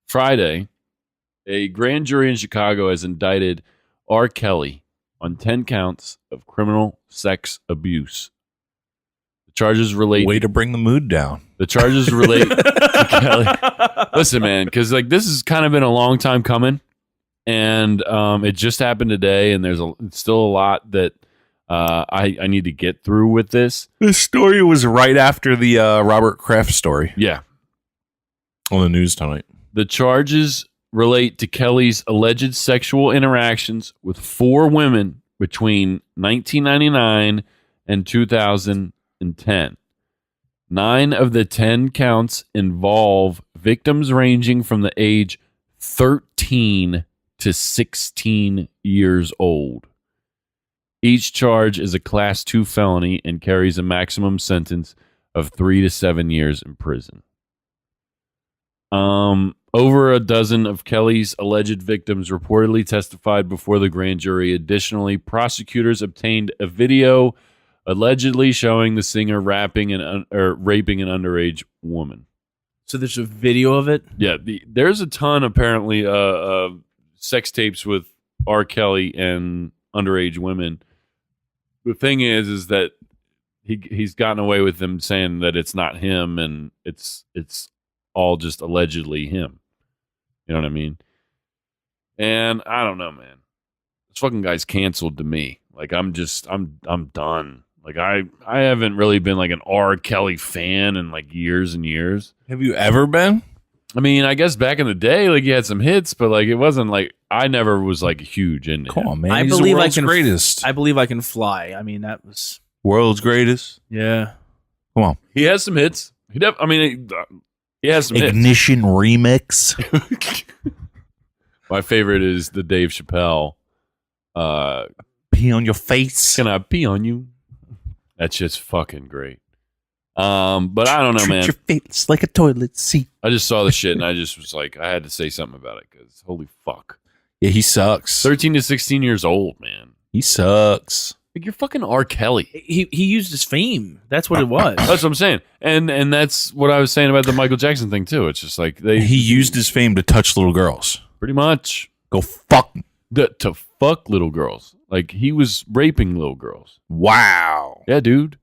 Friday, a grand jury in Chicago has indicted R. Kelly on 10 counts of criminal sex abuse. The charges relate. Way to bring the mood down. The charges relate to Kelly. Listen, man, because like this has kind of been a long time coming, and it just happened today, and there's still a lot that I need to get through with this. This story was right after the Robert Kraft story Yeah, on the news tonight. the charges relate to Kelly's alleged sexual interactions with 4 women between 1999 and 2010. 9 of the 10 counts involve victims ranging from the age 13 to 16 years old. Each charge is a Class 2 felony and carries a maximum sentence of 3 to 7 years in prison. Over a dozen of Kelly's alleged victims reportedly testified before the grand jury. Additionally, prosecutors obtained a video allegedly showing the singer raping or raping an underage woman. So there's a video of it? Yeah, there's a ton apparently of sex tapes with R. Kelly and underage women. The thing is that he's gotten away with them saying that it's not him and it's all just allegedly him. You know what I mean? And I don't know, man. This fucking guy's canceled to me. Like I'm done. Like I haven't really been like an R. Kelly fan in like years and years. Have you ever been? I mean, I guess back in the day, like he had some hits, but like it wasn't like I never was like huge into Come him. on, man. I He's believe the I world's can. greatest. I believe I can fly. I mean, that was World's greatest. yeah. Come on. He has some hits. He has some hits. Ignition remix. My favorite is the Dave Chappelle. Pee on your face. Can I pee on you? That shit's fucking great. But I don't know, Treat man. your face like a toilet seat. I just saw the shit and I just was like, I had to say something about it because holy fuck. Yeah, he sucks. 13 to 16 years old, man. He sucks. Like you're fucking R. Kelly. He used his fame. That's what it was. That's what I'm saying. And that's what I was saying about the Michael Jackson thing too. It's just like He used his fame to touch little girls. pretty much Go fuck. to fuck little girls. Like he was raping little girls. Wow. Yeah, dude.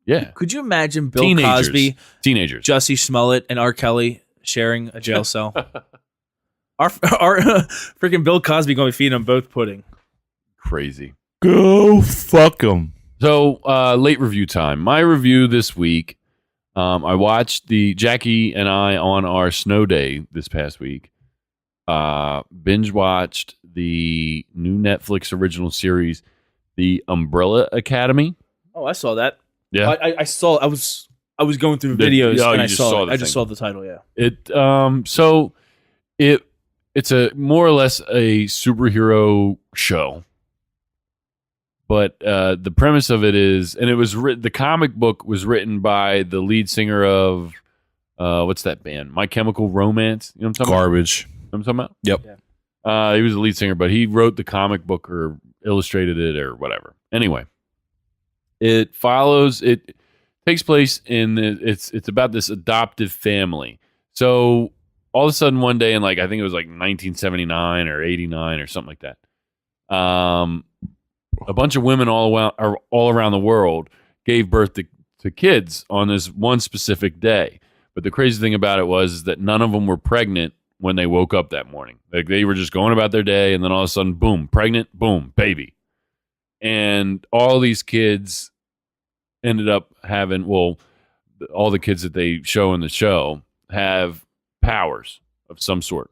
Yeah. Could you imagine Bill Teenagers. Cosby, Teenagers. Jussie Smollett, and R. Kelly sharing a jail cell? our freaking Bill Cosby going to feed them both pudding. Crazy. Go fuck him. So late review time. My review this week. I watched Jackie and I on our snow day this past week. Binge watched the new Netflix original series, The Umbrella Academy. Oh, I saw that. Yeah. I saw. I was going through The- videos oh, and you I just saw. saw It. the I just thing. saw the title. Yeah. It's a more or less a superhero show. But the premise of it is, and it was the comic book was written by the lead singer of what's that band? My Chemical Romance. You know what I'm talking Garbage. about? You know what I'm talking about? Yep. He was the lead singer, but he wrote the comic book or illustrated it or whatever. Anyway, it takes place it's about this adoptive family. So all of a sudden one day in like, I think it was like 1979 or 89 or something like that. A bunch of women all around the world gave birth to kids on this one specific day. But the crazy thing about it was that none of them were pregnant when they woke up that morning. Like they were just going about their day, and then all of a sudden, boom, pregnant, boom, baby. And all these kids ended up having, well, all the kids that they show in the show have powers of some sort.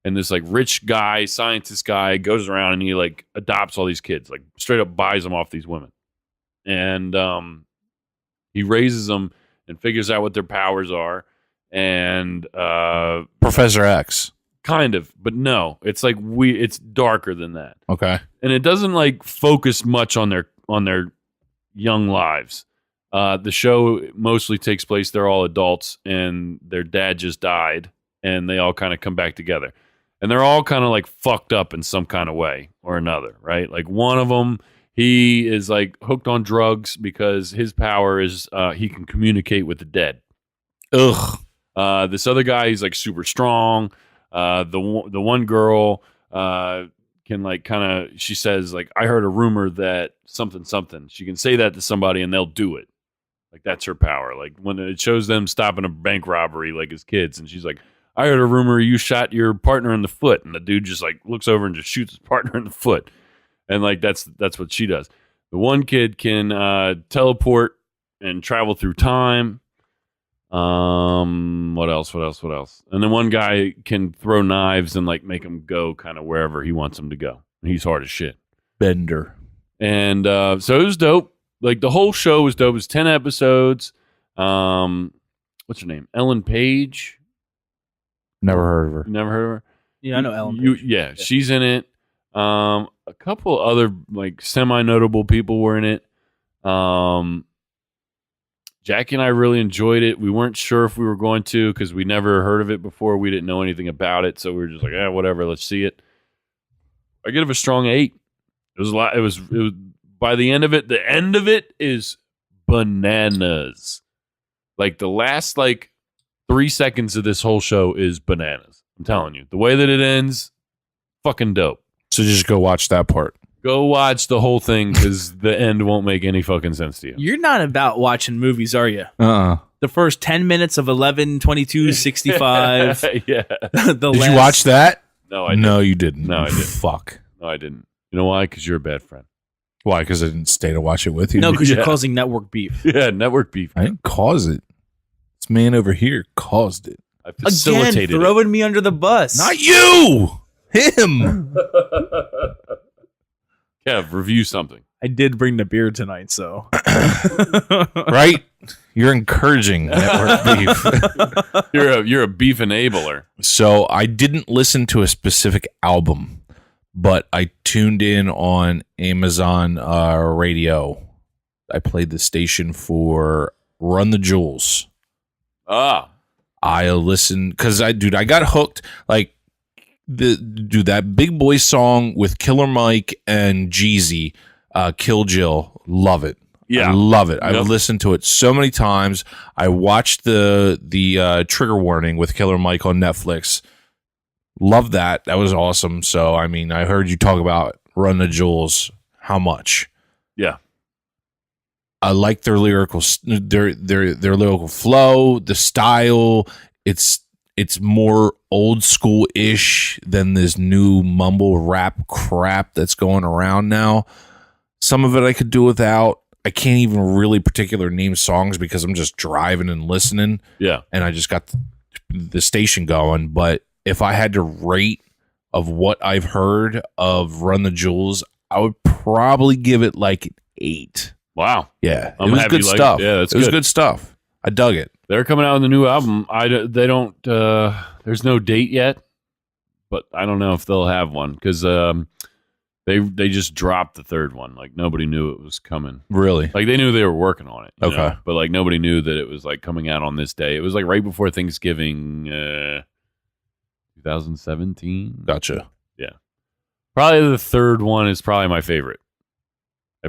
And this like rich guy, scientist guy goes around and he like adopts all these kids, like straight up buys them off these women. And he raises them and figures out what their powers are. And Professor X. kind of, but no, it's like it's darker than that. Okay. And it doesn't like focus much on their young lives. The show mostly takes place, they're all adults and their dad just died and they all kind of come back together. And they're all kind of like fucked up in some kind of way or another, right? Like one of them, he is like hooked on drugs because his power is he can communicate with the dead. Ugh. This other guy, he's like super strong. The one girl can like kind of, she says like, I heard a rumor that something. She can say that to somebody and they'll do it. Like that's her power. Like when it shows them stopping a bank robbery, like as kids, and she's like, I heard a rumor you shot your partner in the foot, and the dude just like looks over and just shoots his partner in the foot, and like that's what she does. The one kid can teleport and travel through time. What else? And then one guy can throw knives and like make him go kind of wherever he wants him to go. He's hard as shit. Bender. And so it was dope. Like the whole show was dope. It was 10 episodes. What's her name? Ellen Page. Never heard of her. Never heard of her? Yeah, I know Ellen Page. Yeah, she's in it. A couple other like semi-notable people were in it. Jackie and I really enjoyed it. We weren't sure if we were going to because we never heard of it before. We didn't know anything about it, so we were just like, whatever, let's see it. I give it a strong 8. It was a lot. It was by the end of it. The end of it is bananas. Like the last 3 seconds of this whole show is bananas. I'm telling you, the way that it ends, fucking dope. So just go watch that part. Go watch the whole thing because the end won't make any fucking sense to you. You're not about watching movies, are you? Uh-uh. The first 10 minutes of 11/22/65. Yeah. Did you watch that? No, I didn't. No, you didn't. No, I didn't. Fuck. No, I didn't. You know why? Because you're a bad friend. Why? Because I didn't stay to watch it with you. No, because Yeah. you're causing network beef. Yeah, network beef. I didn't cause it. This man over here caused it. I Again, facilitated it. throwing me under the bus. Not you. Him. Kev, review something. I did bring the beer tonight, so. Right? You're encouraging network beef. You're a beef enabler. So I didn't listen to a specific album, but I tuned in on Amazon radio. I played the station for Run the Jewels. Ah, I listened because I got hooked. Like that Big Boy song with Killer Mike and Jeezy, Kill Jill. Love it. yeah. I love it. I've Yep. listened to it so many times. I watched the Trigger Warning with Killer Mike on Netflix. Love that. That was awesome. So I mean, I heard you talk about Run the Jewels. How much? Yeah. I like their lyrical lyrical flow, the style. It's more old school ish than this new mumble rap crap that's going around now. Some of it I could do without. I can't even really particular name songs because I'm just driving and listening, Yeah. and I just got the station going. But if I had to rate of what I've heard of Run the Jewels, I would probably give it like an 8. Wow. Yeah, I'm it was happy good you liked stuff. it. Yeah, that's it was good. good stuff. I dug it. They're coming out with a new album. They don't. There's no date yet, but I don't know if they'll have one because they just dropped the third one. Like nobody knew it was coming. Really? Like they knew they were working on it. you Okay. know? But like nobody knew that it was like coming out on this day. It was like right before Thanksgiving, 2017. Gotcha. Probably the third one is probably my favorite.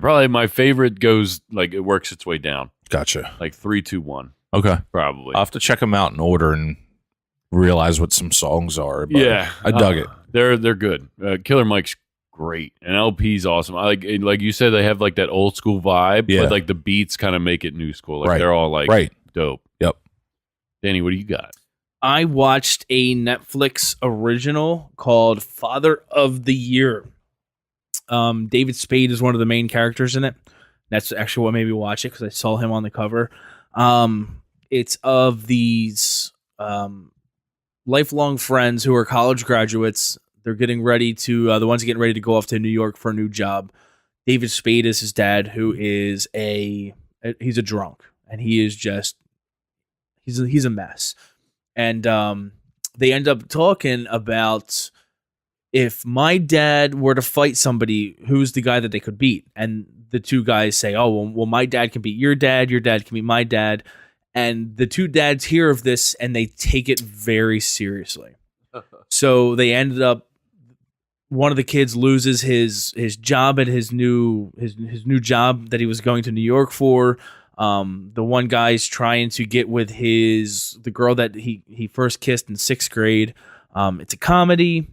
My favorite goes like it works its way down Gotcha. like 3, 2, 1 Okay. probably. I'll have to check them out in order and realize what some songs are. But Yeah, I dug it. They're good. Killer Mike's great, and LP's awesome. I like you said, they have like that old school vibe, Yeah. but like the beats kind of make it new school. Like Right. they're all like Right. dope. Yep. Danny, what do you got? I watched a Netflix original called Father of the Year. David Spade is one of the main characters in it. That's actually what made me watch it because I saw him on the cover. It's of these lifelong friends who are college graduates. They're getting ready to the ones getting ready to go off to New York for a new job. David Spade is his dad, who is he's a drunk, and he is just he's a mess. And they end up talking about if my dad were to fight somebody, who's the guy that they could beat? And the two guys say, "Oh, well, my dad can beat your dad can beat my dad." And the two dads hear of this and they take it very seriously. So they ended up. One of the kids loses his job at his new job that he was going to New York for. The one guy's trying to get with the girl that he first kissed in 6th grade. It's a comedy,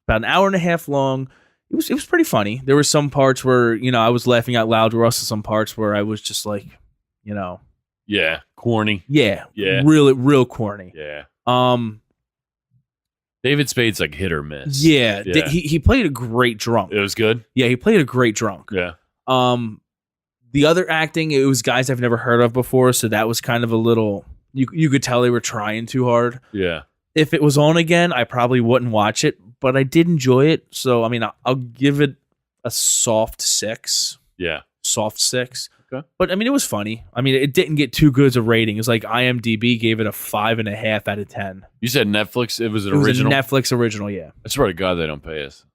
about an hour and a half long. It was pretty funny. There were some parts where I was laughing out loud. There were also some parts where I was just like, Yeah, corny. yeah, Yeah. really real corny. Yeah, Um, David Spade's like hit or miss. yeah, Yeah. he played a great drunk. It was good. Yeah, he played a great drunk. Yeah, The other acting, it was guys I've never heard of before, so that was kind of a little. You could tell they were trying too hard. yeah. If it was on again, I probably wouldn't watch it, but I did enjoy it. So I mean, I'll give it a soft 6. Yeah. Soft 6. Okay. But I mean, it was funny. I mean, it didn't get too good as a rating. It's like IMDb gave it a 5.5 out of 10. You said Netflix. It was an It was original. a Netflix original, yeah. I swear to God, they don't pay us.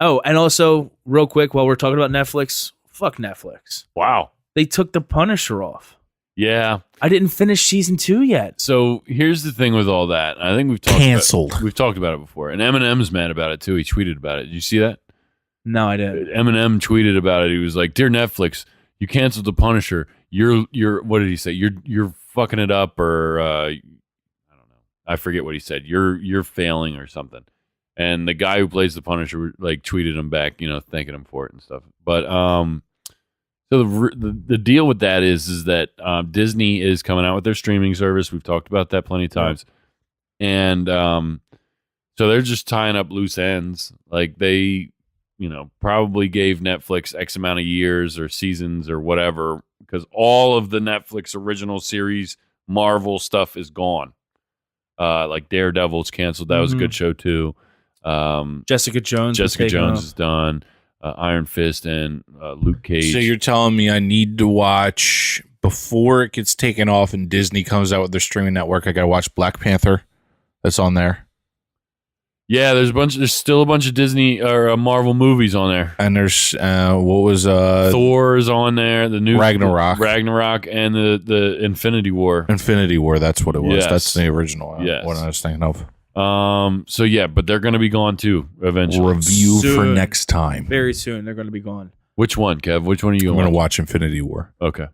Oh, and also, real quick, while we're talking about Netflix, fuck Netflix. Wow. They took The Punisher off. Yeah. I didn't finish season 2 yet. So here's the thing with all that. I think we've talked Canceled. we've talked about it before, and Eminem's mad about it too. He tweeted about it. Did you see that? No, I didn't. Eminem tweeted about it. He was like, "Dear Netflix, you canceled The Punisher. You're what did he say? You're fucking it up, or I don't know. I forget what he said. You're failing or something." And the guy who plays the Punisher like tweeted him back, thanking him for it and stuff. But so the deal with that is that Disney is coming out with their streaming service. We've talked about that plenty of times, and so they're just tying up loose ends. Like they probably gave Netflix X amount of years or seasons or whatever, because all of the Netflix original series Marvel stuff is gone. Like Daredevil's canceled. That was a good show too. Jessica Jones is done. Iron Fist and Luke Cage. So you're telling me I need to watch before it gets taken off and Disney comes out with their streaming network. I got to watch Black Panther. That's on there. Yeah, there's still a bunch of Disney or Marvel movies on there. And there's Thor's on there, the new Ragnarok, and the Infinity War. Infinity War, that's what it was. Yes. That's the original. Yes. What I was thinking of. So yeah, but they're going to be gone too eventually. Review for Soon. next time. Very soon, they're going to be gone. Which one, Kev? Which one are you I'm going going to watch Infinity War. Okay.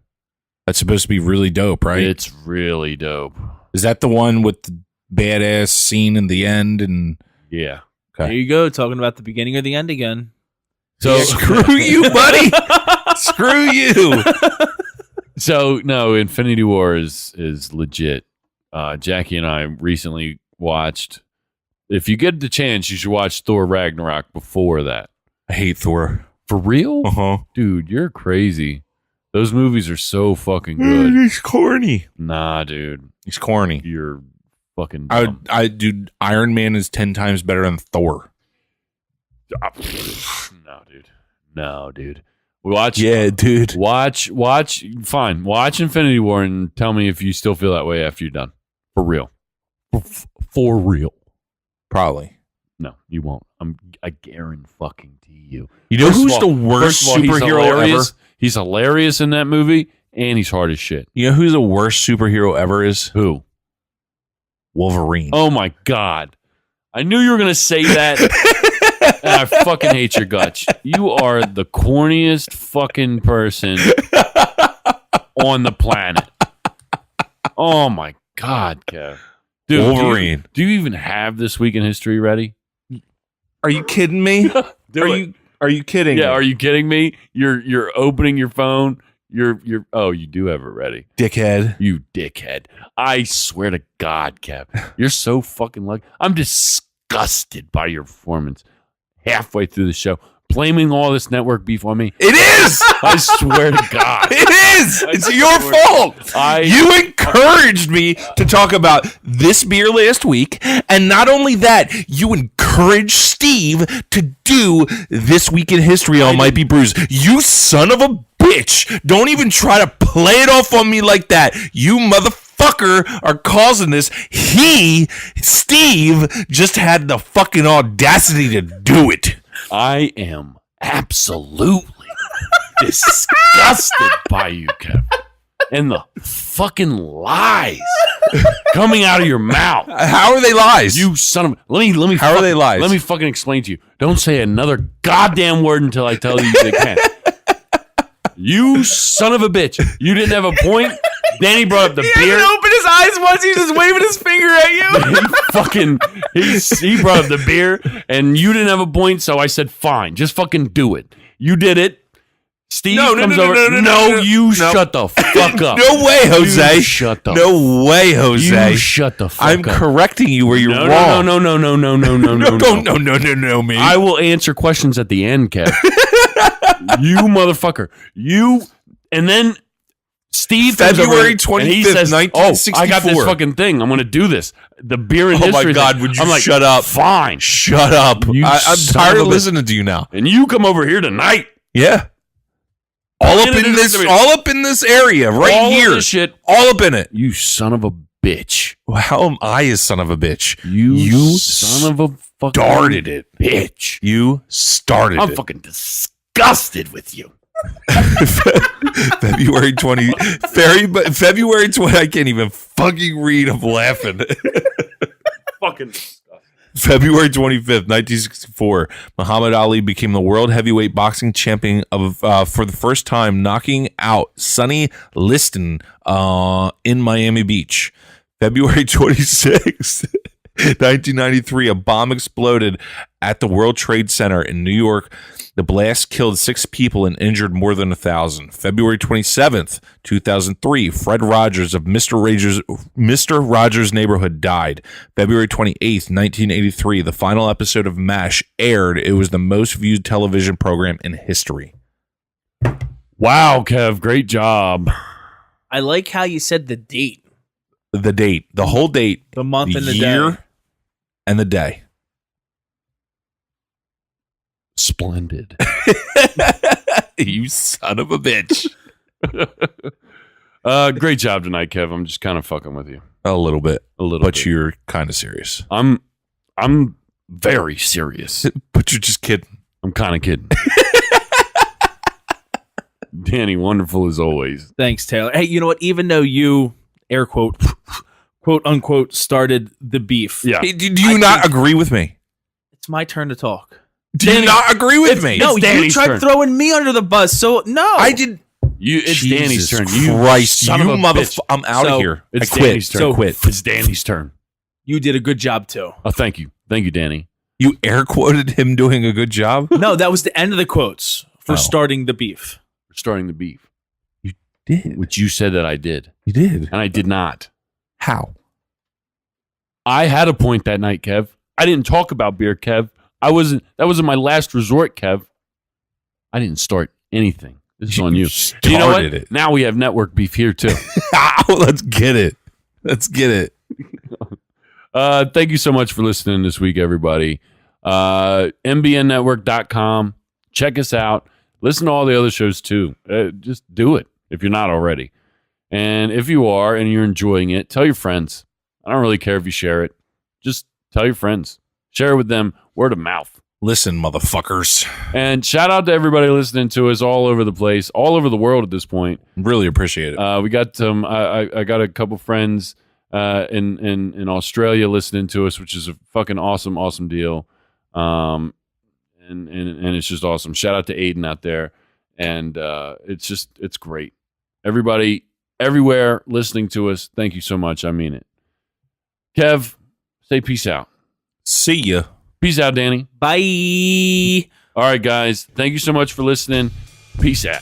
That's supposed to be really dope, right? It's really dope. Is that the one with the badass scene in the end? And Yeah. Okay. There you go, talking about the beginning or the end again. So screw you, buddy. Screw you. So no, Infinity War is legit. Jackie and I recently watched. If you get the chance, you should watch Thor Ragnarok before that. I hate Thor. For real? Uh-huh. Dude, you're crazy. Those movies are so fucking good. He's corny. Nah, dude. He's corny. You're fucking dumb. Dude, Iron Man is 10 times better than Thor. No, dude. Watch. Yeah, dude. Watch. Fine. Watch Infinity War and tell me if you still feel that way after you're done. For real. For real. Probably. No, you won't. I guarantee you. You know First who's of all- the worst first of all, he's superhero hilarious. ever? He's hilarious in that movie, and he's hard as shit. You know who's the worst superhero ever is? Who? Wolverine. Oh my god! I knew you were gonna say that, and I fucking hate your guts. You are the corniest fucking person on the planet. Oh my god, Kev. Dude, Wolverine. Do you even have This Week in History ready? Are you kidding me? Are you kidding? Yeah, me? are you kidding me? You're opening your phone. You do have it ready. Dickhead. You dickhead. I swear to God, Kev. You're so fucking lucky. I'm disgusted by your performance halfway through the show. Blaming all this network beef on me. It is. I swear to God. It is. It's your fault. You encouraged me to talk about this beer last week. And not only that, you encouraged Steve to do This Week in History on Might Be Brews. You son of a bitch. Don't even try to play it off on me like that. You motherfucker are causing this. Steve, just had the fucking audacity to do it. I am absolutely disgusted by you, Kev. And the fucking lies coming out of your mouth. How are they lies? You son of... Let me. How are they lies? Let me fucking explain to you. Don't say another goddamn word until I tell you they can. You son of a bitch. You didn't have a point. Danny brought up the beer. He didn't open his eyes once. He's just waving his finger at you. He brought up the beer, and you didn't have a point, so I said, fine, just fucking do it. You did it. Steve comes over. Shut the fuck up. No way, Jose. You shut the No way, Jose. You shut the fuck I'm up. correcting you where you're wrong. No, me. I will answer questions at the end, Kev. You motherfucker. And then Steve February comes over and 25th, he says, 1964. I got this fucking thing. I'm going to do this. The beer and history. Oh my God, thing. would you I'm like, shut up? Fine. Shut up. You I'm son tired of of a listening to you now. And you come over here tonight. Yeah. All up in this area right all here. Of this shit. All up in it. You son of a bitch. Well, how am I a son of a bitch? You son of a fucking started it, bitch. You started it. I'm fucking disgusted with you. February 20. I can't even fucking read. I'm laughing. Fucking February 25th, 1964, Muhammad Ali became the world heavyweight boxing champion for the first time, knocking out Sonny Liston in Miami Beach. February 26th, 1993, a bomb exploded at the World Trade Center in New York. The blast killed 6 people and injured more than 1,000. February 27th, 2003, Fred Rogers of Mr. Rogers' Neighborhood died. February 28th, 1983, the final episode of MASH aired. It was the most viewed television program in history. Wow, Kev, great job. I like how you said the date, The date, the whole date, the month, and the year, day. and the day. Splendid. You son of a bitch. Great job tonight, Kev. I'm just kind of fucking with you. A little bit. But But you're kind of serious. I'm very serious. But you're just kidding. I'm kind of kidding. Danny, wonderful as always. Thanks, Taylor. Hey, you know what? Even though you, air quote, quote unquote, started the beef, Yeah. Hey, do you not agree with me? it's my turn to talk. Do you not agree with me? No, you Danny's tried turn. throwing me under the bus, so no. I did. It's Jesus Danny's turn. You Christ, son you of a bitch. I'm out So, of here. It's I quit. Danny's turn. I quit. It's Danny's turn. You did a good job, too. Oh, thank you. Thank you, Danny. You air quoted him doing a good job. No, that was the end of the quotes for Oh. starting the beef. We're starting the beef, Did which you said that I did, you did? and I did not. How? I had a point that night, Kev. I didn't talk about beer, Kev. That wasn't my last resort, Kev. I didn't start anything. This is on you. You know what? Started it. Now we have network beef here too. Let's get it. Let's get it. Thank you so much for listening this week, everybody. MBNnetwork.com. Check us out. Listen to all the other shows too. Just do it if you're not already. And if you are and you're enjoying it, tell your friends. I don't really care if you share it. Just tell your friends. Share it with them. Word of mouth. Listen, motherfuckers. And shout out to everybody listening to us all over the place, all over the world at this point. Really appreciate it. We got some. I got a couple friends in Australia listening to us, which is a fucking awesome deal. And it's just awesome. Shout out to Aiden out there, and it's great. Everybody everywhere listening to us, thank you so much. I mean it. Kev, say peace out. See ya. Peace out, Danny. Bye. All right, guys. Thank you so much for listening. Peace out.